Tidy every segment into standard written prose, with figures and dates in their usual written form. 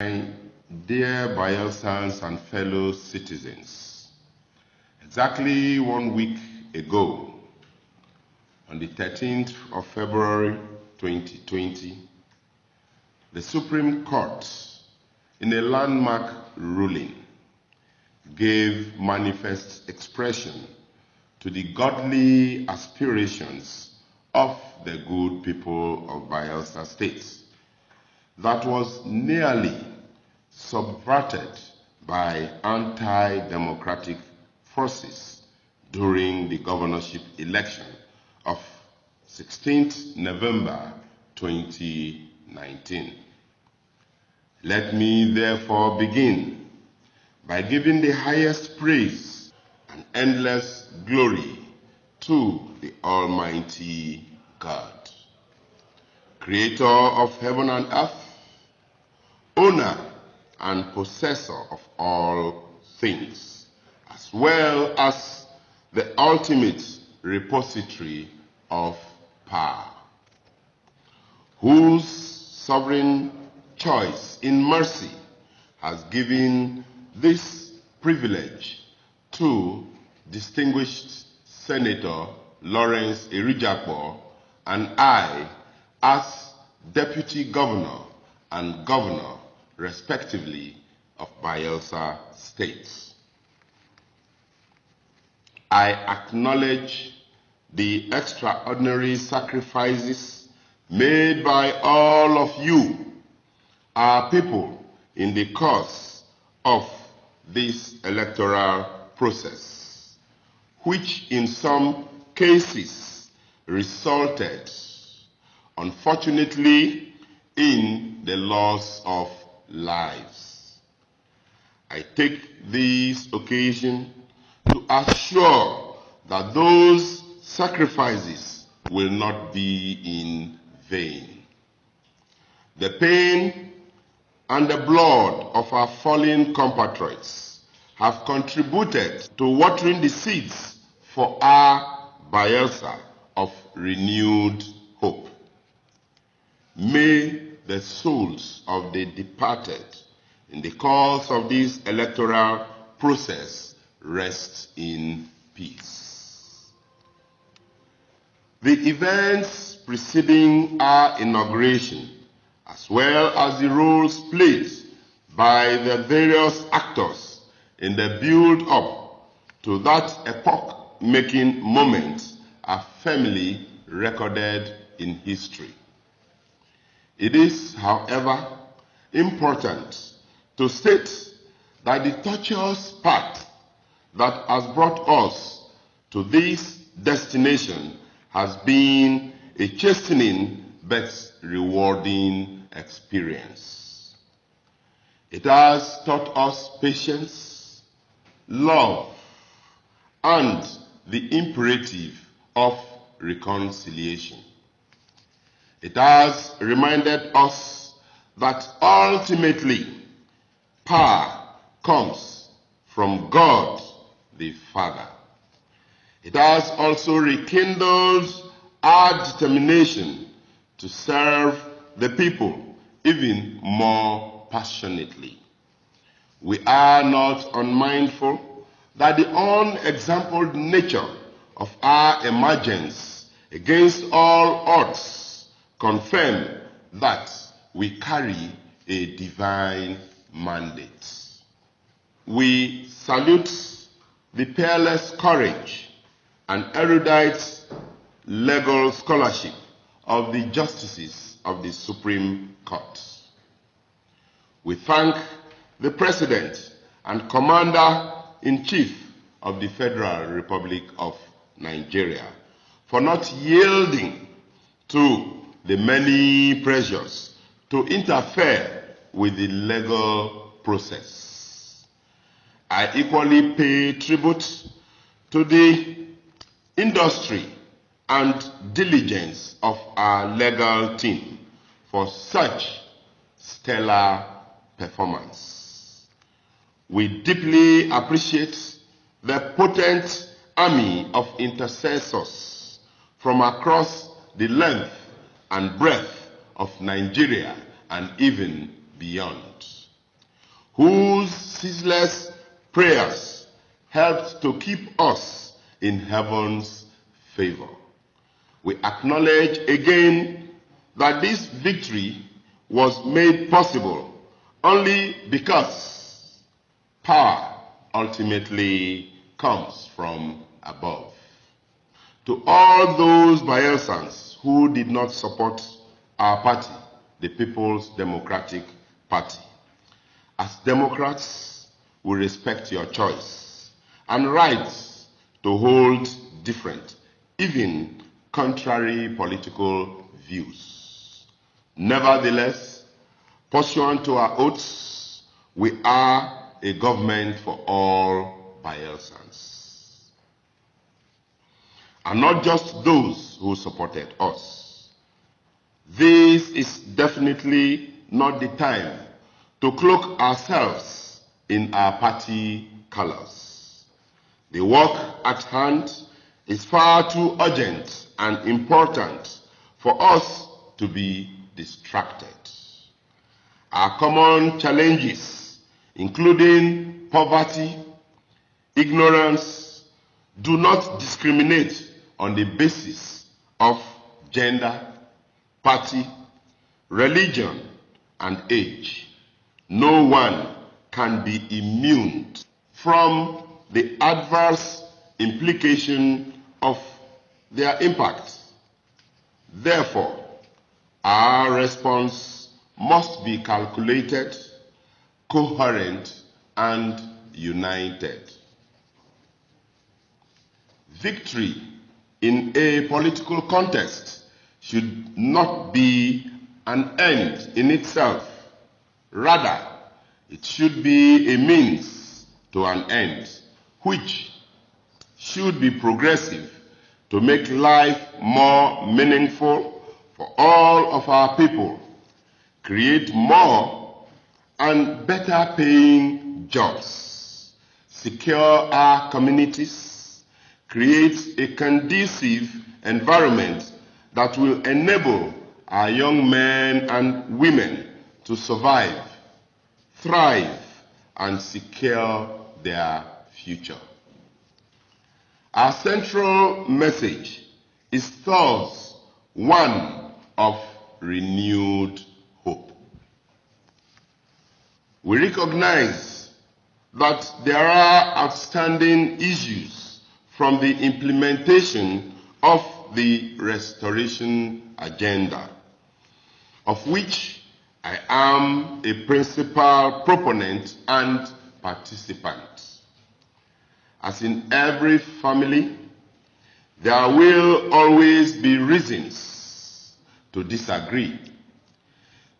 My dear Bayelsans and fellow citizens, exactly 1 week ago, on the 13th of February 2020, the Supreme Court, in a landmark ruling, gave manifest expression to the godly aspirations of the good people of Bayelsa State that was nearly subverted by anti-democratic forces during the governorship election of 16th November 2019. Let me therefore begin by giving the highest praise and endless glory to the Almighty God, Creator of heaven and earth, owner and possessor of all things, as well as the ultimate repository of power, whose sovereign choice in mercy has given this privilege to distinguished Senator Lawrence Irijakpo and I as Deputy Governor and Governor, respectively, of Bayelsa State. I acknowledge the extraordinary sacrifices made by all of you, our people, in the course of this electoral process, which in some cases resulted, unfortunately, in the loss of lives. I take this occasion to assure that those sacrifices will not be in vain. The pain and the blood of our fallen compatriots have contributed to watering the seeds for our Bayelsa of renewed hope. May the souls of the departed in the course of this electoral process rest in peace. The events preceding our inauguration, as well as the roles played by the various actors in the build-up to that epoch-making moment, are firmly recorded in history. It is, however, important to state that the tortuous path that has brought us to this destination has been a chastening but rewarding experience. It has taught us patience, love, and the imperative of reconciliation. It has reminded us that ultimately power comes from God the Father. It has also rekindled our determination to serve the people even more passionately. We are not unmindful that the unexampled nature of our emergence against all odds confirm that we carry a divine mandate. We salute the peerless courage and erudite legal scholarship of the justices of the Supreme Court. We thank the President and Commander-in-Chief of the Federal Republic of Nigeria for not yielding to the many pressures to interfere with the legal process. I equally pay tribute to the industry and diligence of our legal team for such stellar performance. We deeply appreciate the potent army of intercessors from across the length and breadth of Nigeria and even beyond. whose ceaseless prayers helped to keep us in heaven's favor. We acknowledge again that this victory was made possible only because power ultimately comes from above. To all those Bayelsans who did not support our party, the People's Democratic Party, as Democrats, we respect your choice and rights to hold different, even contrary political views. Nevertheless, pursuant to our oaths, we are a government for all Bayelsans. And not just those who supported us. This is definitely not the time to cloak ourselves in our party colors. The work at hand is far too urgent and important for us to be distracted. Our common challenges, including poverty, ignorance, do not discriminate on the basis of gender, party, religion, and age. No one can be immune from the adverse implication of their impact. Therefore, our response must be calculated, coherent, and united. Victory in a political contest should not be an end in itself. Rather, it should be a means to an end, which should be progressive to make life more meaningful for all of our people, create more and better paying jobs, secure our communities, create a conducive environment that will enable our young men and women to survive, thrive, and secure their future. Our central message is thus one of renewed hope. We recognize that there are outstanding issues from the implementation of the restoration agenda, of which I am a principal proponent and participant. As in every family, there will always be reasons to disagree.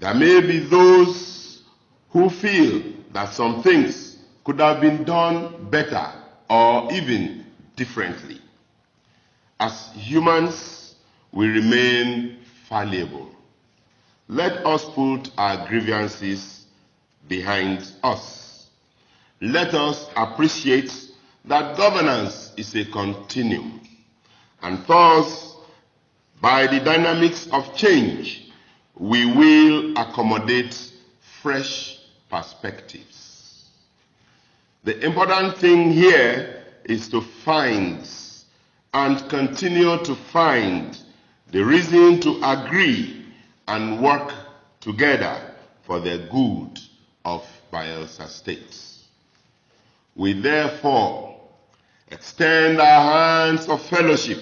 There may be those who feel that some things could have been done better or even differently. As humans, we remain fallible. Let us put our grievances behind us. Let us appreciate that governance is a continuum, and thus, by the dynamics of change, we will accommodate fresh perspectives. The important thing here is to find and continue to find the reason to agree and work together for the good of Bayelsa State. We therefore extend our hands of fellowship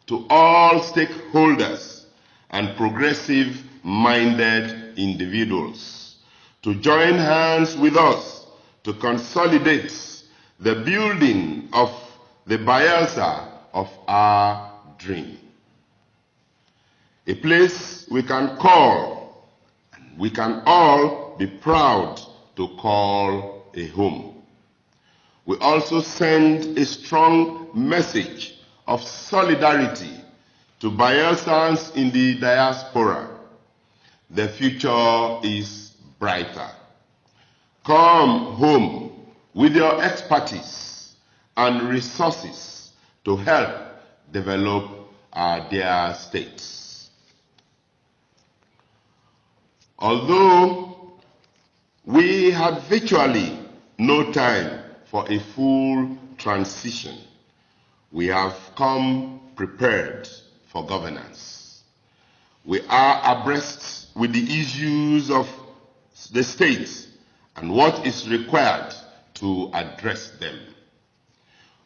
to all stakeholders and progressive-minded individuals to join hands with us to consolidate the building of the Bayelsa of our dream. A place we can call, and we can all be proud to call a home. We also send a strong message of solidarity to Bayelsans in the diaspora. The future is brighter. Come home with your expertise and resources to help develop our dear states. Although We had virtually no time for a full transition. We have come prepared for governance. We are abreast with the issues of the state and what is required to address them.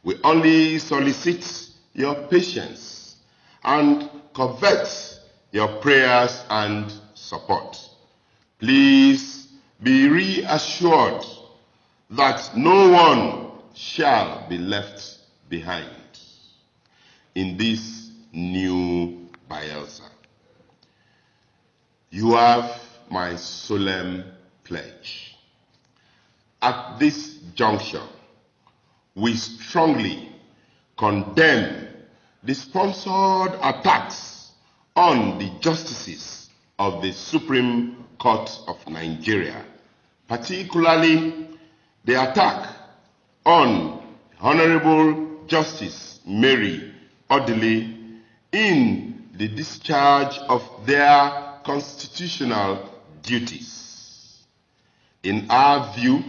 We only solicit your patience and covet your prayers and support. Please be reassured that no one shall be left behind in this new Bayelsa. You have my solemn pledge. At this juncture, we strongly condemn the sponsored attacks on the justices of the Supreme Court of Nigeria, particularly the attack on Honorable Justice Mary Odili in the discharge of their constitutional duties. In our view,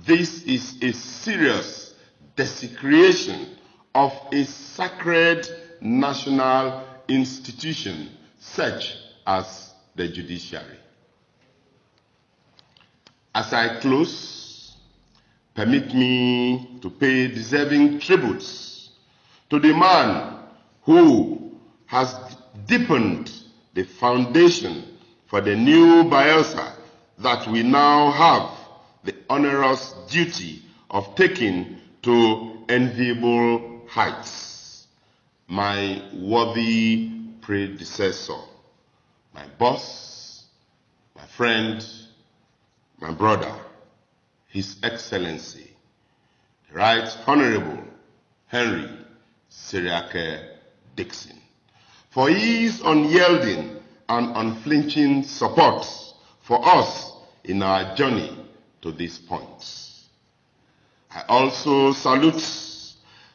this is a serious desecration of a sacred national institution such as the judiciary. As I close, permit me to pay deserving tributes to the man who has deepened the foundation for the new Bayelsa that we now have the onerous duty of taking to enviable heights. My worthy predecessor, my boss, my friend, my brother, His Excellency, the Right Honorable Henry Seriake Dixon, for his unyielding and unflinching support for us in our journey to this point. I also salute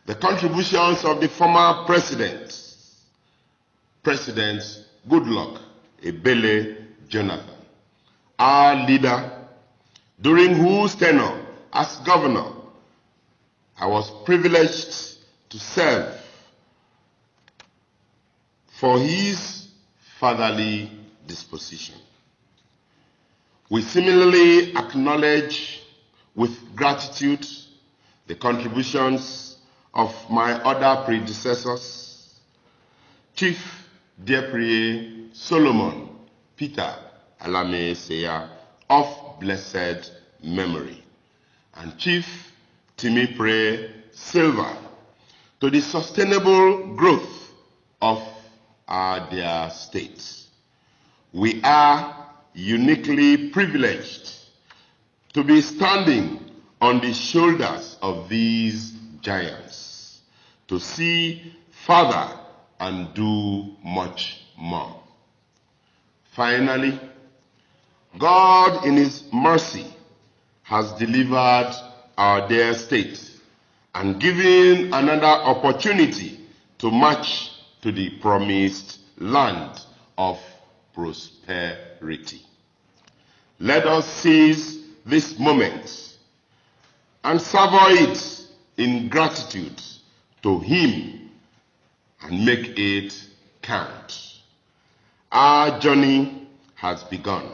the contributions of the former President Goodluck Ebele Jonathan, our leader, during whose tenure as governor I was privileged to serve, for his fatherly disposition. We similarly acknowledge with gratitude the contributions of my other predecessors, Chief Dieprie Solomon Peter Alame Seya of blessed memory, and Chief Timipre Silva, to the sustainable growth of our dear state. We are uniquely privileged to be standing on the shoulders of these giants, to see further and do much more. Finally, God in His mercy has delivered our dear state and given another opportunity to march to the promised land of prosperity. Let us seize this moment and savor it in gratitude to Him and make it count. Our journey has begun,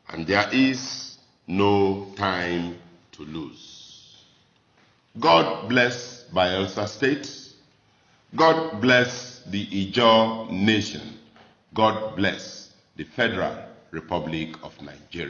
and there is no time to lose. God bless Bayelsa State. God bless the Ijaw Nation. God bless the Federal Republic of Nigeria.